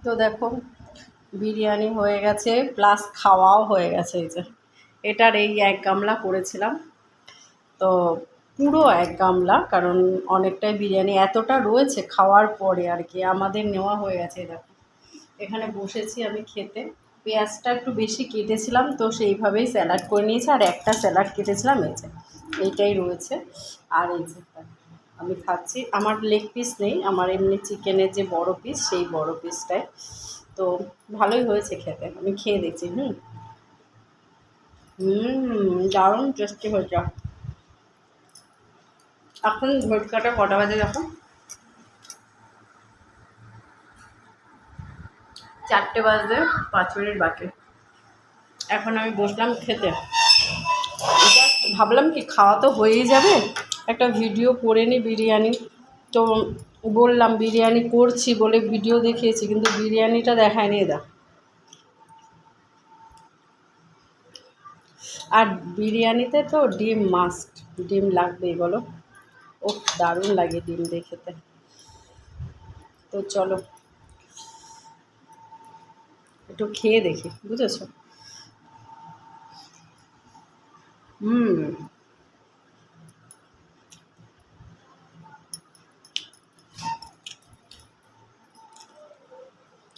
তো দেখো বিরিয়ানি হয়ে গেছে, প্লাস খাওয়াও হয়ে গেছে। এই যে এটার এই 1 গামলা করেছিলাম, তো পুরো 1 গামলা, কারণ অনেকটাই বিরিয়ানি এতটা রয়েছে খাওয়ার পরে আর কি, আমাদের নেওয়া হয়ে গেছে। দেখো এখানে বসেছি আমি খেতে। পেঁয়াজটা একটু বেশি কেটেছিলাম, তো সেইভাবেই স্যালাড করে নিয়েছি। আর একটা স্যালাড কেটেছিলাম, এই যে এইটাই রয়েছে। আর এই যে আমি খাচ্ছি, আমার লেগ পিস নেই, আমার এমনি চিকেনের যে বড় পিস, সেই বড় পিসটাই। তো ভালোই হয়েছে খেতে, আমি খেয়ে দেখছি। দারুণ টেস্টি হয়েছে। এখন ঘটকাটা কটা বাজে দেখো, 4টে বাজতে 5 মিনিট বাকি। এখন আমি বসলাম খেতে। জাস্ট ভাবলাম কি খাওয়া তো হয়েই যাবে, একটা ভিডিও করে নিই বিরিয়ানি। তো বললাম বিরিয়ানি করছি বলে ভিডিও দেখিয়েছি, কিন্তু বিরিয়ানিটা দেখায়নি। আর বিরিয়ানিতে তো ডিম মাস্ট, ডিম লাগবেই বলো। ও দারুণ লাগে ডিম দিয়ে খেতে। তো চলো একটু খেয়ে দেখি, বুঝেছো?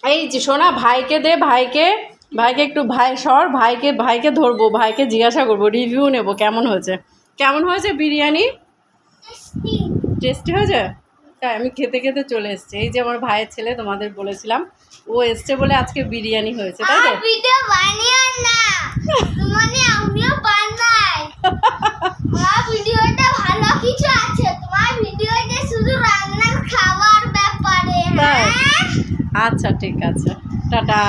এই যে শোনা, ভাইকে দে, ভাইকে একটু, ভাই সর, ভাইকে ধরবো, ভাইকে জিজ্ঞাসা করবো, রিভিউ নেবো কেমন হয়েছে। কেমন হয়েছে বিরিয়ানি? টেস্টি হয়েছে? তাই আমি খেতে খেতে চলে এসেছি। এই যে আমার ভাইয়ের ছেলে, তোমাদের বলেছিলাম, ও এসছে বলে আজকে বিরিয়ানি হয়েছে, তাই তো? ভিডিও বানিও না, মানে আমিও বানাই। আমার ভিডিওটা ভালো কিছু আছে, তোমার ভিডিওতে শুধু রান্নার খাবার ব্যাপারে। তাই? আচ্ছা ঠিক আছে, টাটা।